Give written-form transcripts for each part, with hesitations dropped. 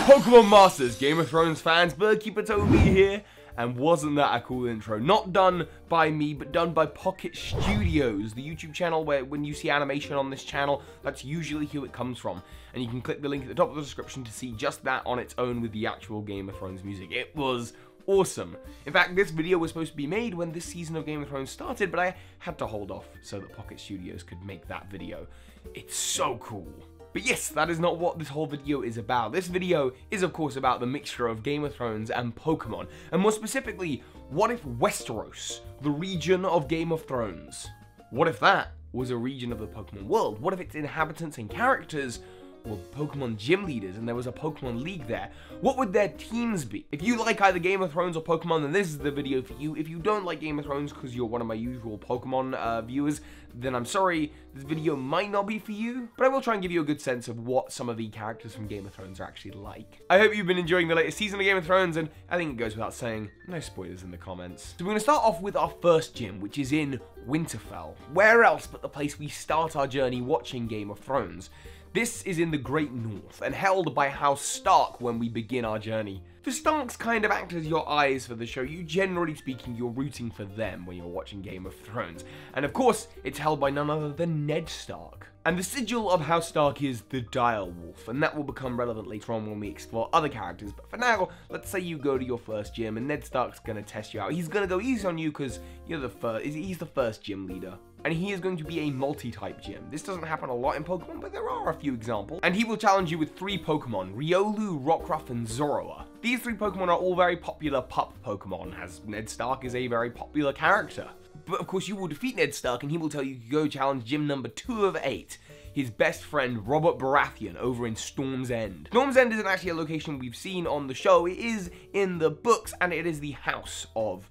Pokemon Masters, Game of Thrones fans, Birdkeeper Toby here, and wasn't that a cool intro? Not done by me, but done by Pocket Studios, the YouTube channel where when you see animation on this channel, that's usually who it comes from. And you can click the link at the top of the description to see just that on its own with the actual Game of Thrones music. It was awesome. In fact, this video was supposed to be made when this season of Game of Thrones started, but I had to hold off so that Pocket Studios could make that video. It's so cool. But yes, that is not what this whole video is about. This video is of course about the mixture of Game of Thrones and Pokemon, and more specifically, what if Westeros, the region of Game of Thrones, what if that was a region of the Pokemon world? What if its inhabitants and characters were Pokemon gym leaders and there was a Pokemon League there? What would their teams be? If you like either Game of Thrones or Pokemon, then this is the video for you. If you don't like Game of Thrones because you're one of my usual Pokemon viewers, then I'm sorry, this video might not be for you, but I will try and give you a good sense of what some of the characters from Game of Thrones are actually like. I hope you've been enjoying the latest season of Game of Thrones, and I think it goes without saying, no spoilers in the comments. So we're going to start off with our first gym, which is in Winterfell. Where else but the place we start our journey watching Game of Thrones? This is in the Great North, and held by House Stark when we begin our journey. The Starks kind of act as your eyes for the show. Generally speaking, you're rooting for them when you're watching Game of Thrones. And of course, it's held by none other than Ned Stark. And the sigil of House Stark is the Dire Wolf, and that will become relevant later on when we explore other characters. But for now, let's say you go to your first gym, and Ned Stark's gonna test you out. He's gonna go easy on you because you're he's the first gym leader. And he is going to be a multi-type gym. This doesn't happen a lot in Pokemon, but there are a few examples. And he will challenge you with 3 Pokemon, Riolu, Rockruff, and Zorua. These 3 Pokemon are all very popular pup Pokemon, as Ned Stark is a very popular character. But of course you will defeat Ned Stark and he will tell you to go challenge gym number 2 of 8. His best friend, Robert Baratheon, over in Storm's End. Storm's End isn't actually a location we've seen on the show. It is in the books, and it is the house of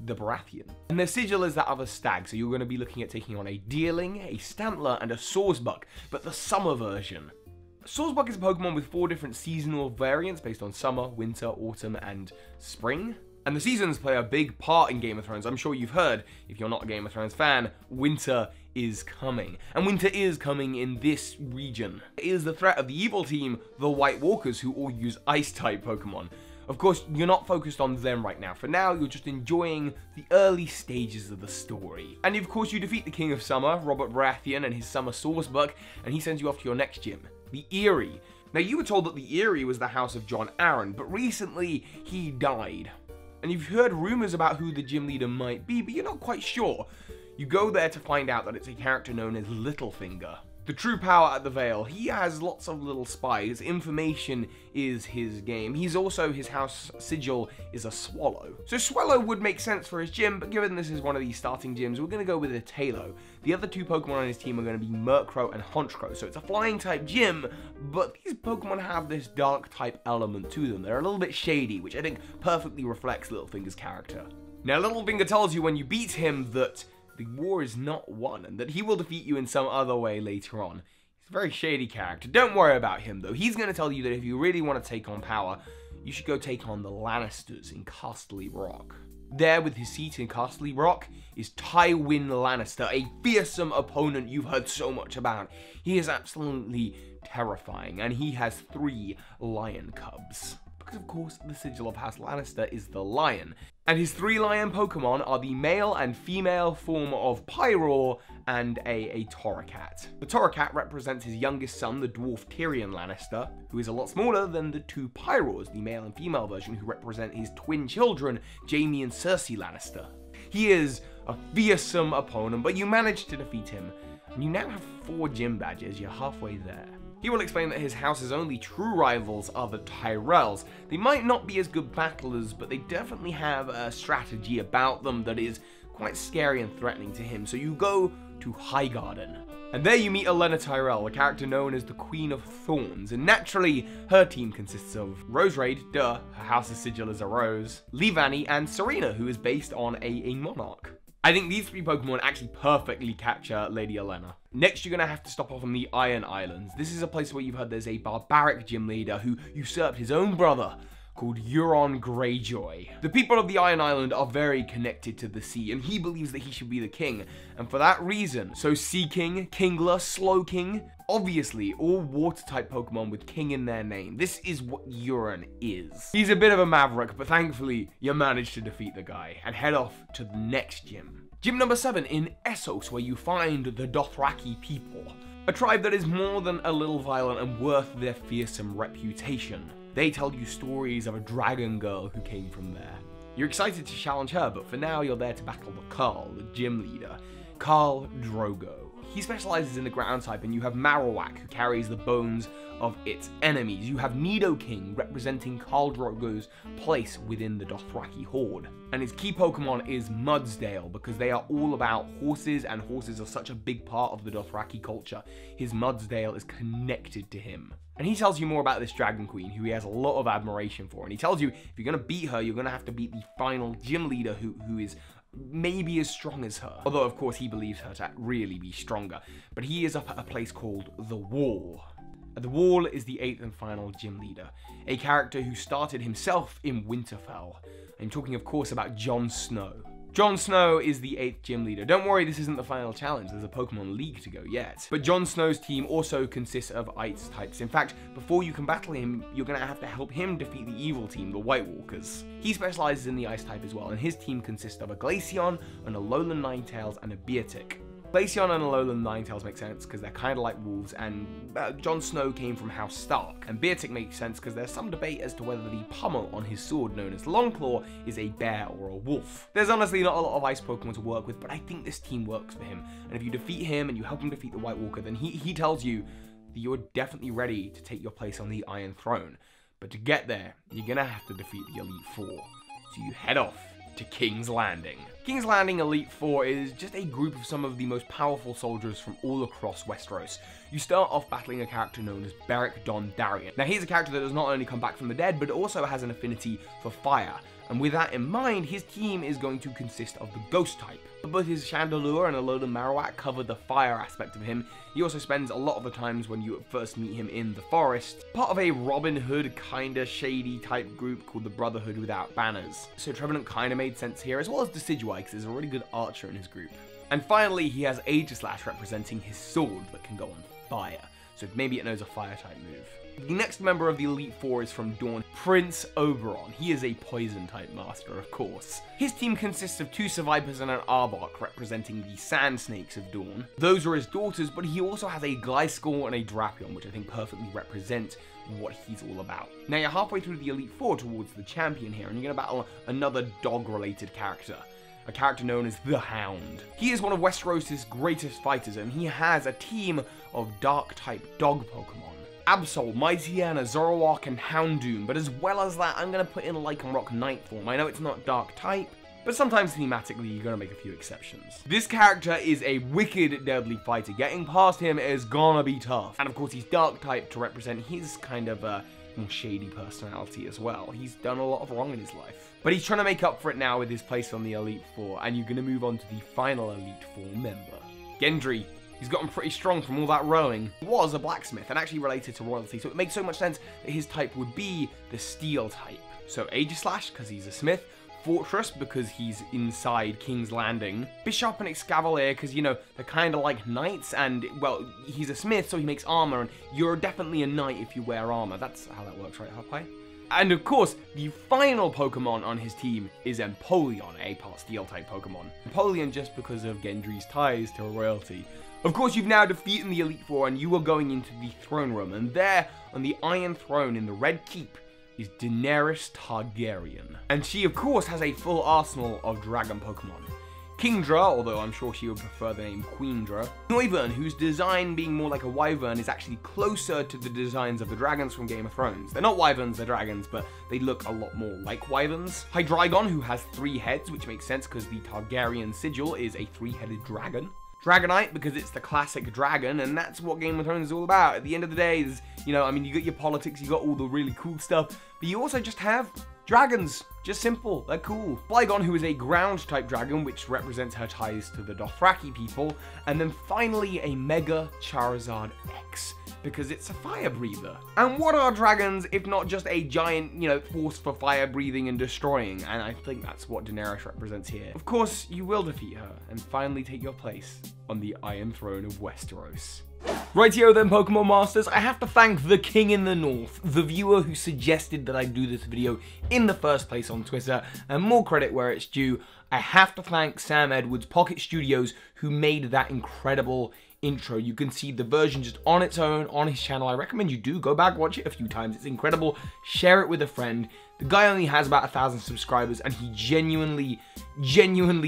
the Baratheon. And their sigil is that of a stag, so you're going to be looking at taking on a Deerling, a Stantler, and a Sawsbuck, but the summer version. Sawsbuck is a Pokemon with 4 different seasonal variants based on summer, winter, autumn, and spring. And the seasons play a big part in Game of Thrones. I'm sure you've heard, if you're not a Game of Thrones fan, winter is coming. And winter is coming in this region. It is the threat of the evil team, the White Walkers, who all use Ice-type Pokemon. Of course, you're not focused on them right now. For now, you're just enjoying the early stages of the story. And of course, you defeat the King of Summer, Robert Baratheon, and his Summer Sawsbuck, and he sends you off to your next gym, the Eyrie. Now, you were told that the Eyrie was the house of Jon Arryn, but recently, he died. And you've heard rumors about who the gym leader might be, but you're not quite sure. You go there to find out that it's a character known as Littlefinger. The true power at the Vale. He has lots of little spies. Information is his game. He's also, his house sigil is a swallow. So Swallow would make sense for his gym, but given this is one of these starting gyms, we're going to go with a Tailo. The other 2 Pokemon on his team are going to be Murkrow and Honchkrow. So it's a flying type gym, but these Pokemon have this dark type element to them. They're a little bit shady, which I think perfectly reflects Littlefinger's character. Now Littlefinger tells you when you beat him that the war is not won, and that he will defeat you in some other way later on. He's a very shady character. Don't worry about him, though. He's going to tell you that if you really want to take on power, you should go take on the Lannisters in Casterly Rock. There, with his seat in Casterly Rock, is Tywin Lannister, a fearsome opponent you've heard so much about. He is absolutely terrifying, and he has 3 lion cubs. Because of course, the sigil of House Lannister is the lion. And his 3 lion Pokemon are the male and female form of Pyroar and a Torracat. The Torracat represents his youngest son, the dwarf Tyrion Lannister, who is a lot smaller than the 2 Pyroars, the male and female version, who represent his twin children, Jaime and Cersei Lannister. He is a fearsome opponent, but you managed to defeat him, and you now have 4 gym badges. You're halfway there. He will explain that his house's only true rivals are the Tyrells. They might not be as good battlers, but they definitely have a strategy about them that is quite scary and threatening to him. So you go to Highgarden. And there you meet Olenna Tyrell, a character known as the Queen of Thorns. And naturally, her team consists of Roserade, duh, her house's sigil is a rose, Leavanny, and Serena, who is based on a monarch. I think these 3 Pokemon actually perfectly capture Lady Olenna. Next, you're going to have to stop off on the Iron Islands. This is a place where you've heard there's a barbaric gym leader who usurped his own brother, called Euron Greyjoy. The people of the Iron Island are very connected to the sea, and he believes that he should be the king. And for that reason, so Sea King, Kingler, Slowking, Obviously, all water-type Pokemon with King in their name. This is what Uran is. He's a bit of a maverick, but thankfully, you managed to defeat the guy and head off to the next gym. Gym number 7 in Essos, where you find the Dothraki people. A tribe that is more than a little violent and worth their fearsome reputation. They tell you stories of a dragon girl who came from there. You're excited to challenge her, but for now you're there to battle the Carl, the gym leader. Khal Drogo. He specializes in the ground type, and you have Marowak, who carries the bones of its enemies. You have Nidoking, representing Khal Drogo's place within the Dothraki horde. And his key Pokemon is Mudsdale, because they are all about horses, and horses are such a big part of the Dothraki culture. His Mudsdale is connected to him. And he tells you more about this Dragon Queen, who he has a lot of admiration for. And he tells you, if you're going to beat her, you're going to have to beat the final gym leader, who is maybe as strong as her. Although, of course, he believes her to really be stronger. But he is up at a place called The Wall. The Wall is the 8th and final gym leader, a character who started himself in Winterfell. I'm talking, of course, about Jon Snow. Jon Snow is the 8th gym leader. Don't worry, this isn't the final challenge. There's a Pokemon League to go yet. But Jon Snow's team also consists of ice types. In fact, before you can battle him, you're going to have to help him defeat the evil team, the White Walkers. He specializes in the ice type as well, and his team consists of a Glaceon, an Alolan Ninetales, and a Beartic. Glaceon and Alolan Ninetales make sense because they're kind of like wolves, and Jon Snow came from House Stark. And Beartic makes sense because there's some debate as to whether the pommel on his sword, known as Longclaw, is a bear or a wolf. There's honestly not a lot of ice Pokemon to work with, but I think this team works for him. And if you defeat him and you help him defeat the White Walker, then he tells you that you're definitely ready to take your place on the Iron Throne. But to get there, you're gonna have to defeat the Elite Four. So you head off to King's Landing. King's Landing Elite Four is just a group of some of the most powerful soldiers from all across Westeros. You start off battling a character known as Beric Dondarrion. Now he's a character that does not only come back from the dead, but also has an affinity for fire. And with that in mind, his team is going to consist of the Ghost type. But both his Chandelure and Alolan Marowak cover the fire aspect of him. He also spends a lot of the times when you first meet him in the forest, part of a Robin Hood kinda shady type group called the Brotherhood Without Banners. So Trevenant kinda made sense here, as well as Decidueye, because there's a really good archer in his group. And finally, he has Aegislash representing his sword that can go on fire. So maybe it knows a fire type move. The next member of the Elite Four is from Dawn, Prince Oberon. He is a poison type master, of course. His team consists of 2 Survivors and an Arbok, representing the Sand Snakes of Dawn. Those are his daughters, but he also has a Gliscor and a Drapion, which I think perfectly represent what he's all about. Now you're halfway through the Elite Four towards the champion here, and you're gonna battle another dog-related character. A character known as the Hound. He is one of Westeros' greatest fighters, and he has a team of Dark-type dog Pokemon. Absol, Mightyena, Zoroark, and Houndoom, but as well as that, I'm going to put in Lycanroc Nightform. I know it's not Dark-type, but sometimes thematically, you're going to make a few exceptions. This character is a wicked deadly fighter. Getting past him is gonna be tough. And of course, he's Dark-type to represent his kind of more shady personality as well. He's done a lot of wrong in his life. But he's trying to make up for it now with his place on the Elite Four, and you're going to move on to the final Elite Four member, Gendry. He's gotten pretty strong from all that rowing. He was a blacksmith and actually related to royalty, so it makes so much sense that his type would be the steel type. So Aegislash, because he's a smith. Fortress, because he's inside King's Landing. Bishop and Excavalier, because, you know, they're kind of like knights, and, well, he's a smith, so he makes armor, and you're definitely a knight if you wear armor. That's how that works, right, Hotplay? And of course, the final Pokemon on his team is Empoleon, a part steel-type Pokemon. Empoleon just because of Gendry's ties to royalty. Of course, you've now defeated the Elite Four, and you are going into the throne room, and there, on the Iron Throne in the Red Keep, is Daenerys Targaryen. And she, of course, has a full arsenal of dragon Pokemon. Kingdra, although I'm sure she would prefer the name Queendra. Noivern, whose design being more like a wyvern is actually closer to the designs of the dragons from Game of Thrones. They're not wyverns, they're dragons, but they look a lot more like wyverns. Hydreigon, who has 3 heads, which makes sense because the Targaryen sigil is a 3-headed dragon. Dragonite, because it's the classic dragon, and that's what Game of Thrones is all about. At the end of the day, is, you know, I mean, you got your politics, you got all the really cool stuff, but you also just have dragons. Just simple, they're cool. Flygon, who is a ground-type dragon, which represents her ties to the Dothraki people, and then finally a Mega Charizard X. because it's a fire breather. And what are dragons if not just a giant, you know, force for fire breathing and destroying? And I think that's what Daenerys represents here. Of course, you will defeat her and finally take your place on the Iron Throne of Westeros. Rightio then, Pokemon Masters, I have to thank the King in the North, the viewer who suggested that I do this video in the first place on Twitter, and more credit where it's due, I have to thank Sam Edwards Pocket Studios who made that incredible intro. You can see the version just on its own on his channel. I recommend you do go back, watch it a few times. It's incredible. Share it with a friend. The guy only has about 1,000 subscribers and he genuinely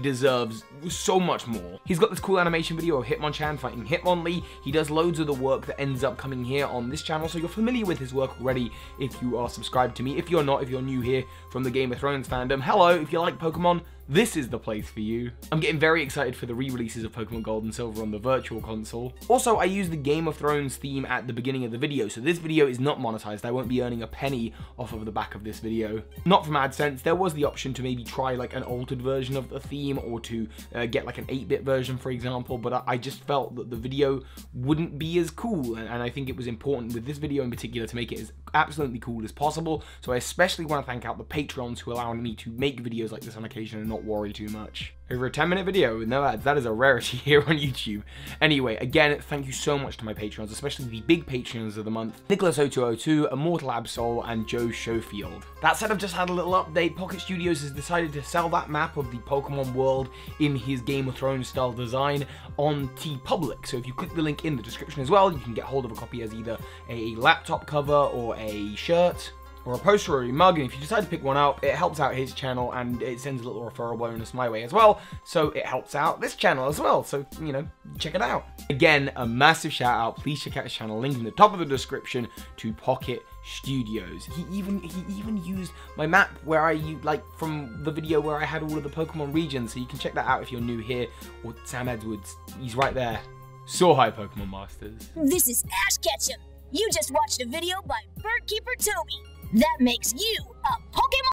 deserves so much more. He's got this cool animation video of Hitmonchan fighting Hitmonlee. He does loads of the work that ends up coming here on this channel, so you're familiar with his work already if you are subscribed to me. If you're not, if you're new here from the Game of Thrones fandom, hello, if you like Pokemon, this is the place for you. I'm getting very excited for the re-releases of Pokemon Gold and Silver on the Virtual Console. Also, I used the Game of Thrones theme at the beginning of the video, so this video is not monetized. I won't be earning a penny off of the back of this video. Not from AdSense. There was the option to maybe try like an altered version of the theme or to get like an 8-bit version, for example, but I just felt that the video wouldn't be as cool, and I think it was important with this video in particular to make it as absolutely cool as possible. So I especially want to thank out the Patrons who allowed me to make videos like this on occasion and not worry too much. Over a 10-minute video with no ads, that is a rarity here on YouTube. Anyway, again, thank you so much to my Patrons, especially the big Patrons of the month, Nicholas0202, Immortal Absol, and Joe Schofield. That said, I've just had a little update. Pocket Studios has decided to sell that map of the Pokemon world in his Game of Thrones style design on TeePublic. So if you click the link in the description as well, you can get hold of a copy as either a laptop cover or a shirt, or a poster or a mug, and if you decide to pick one up, it helps out his channel and it sends a little referral bonus my way as well, so it helps out this channel as well, so, you know, check it out. Again, a massive shout out, please check out his channel, link in the top of the description, to Pocket Studios. He even used my map where like from the video where I had all of the Pokemon regions, so you can check that out if you're new here, or Sam Edwards, he's right there. So hi, Pokemon Masters. This is Ash Ketchum. You just watched a video by Birdkeeper Toby. That makes you a Pokemon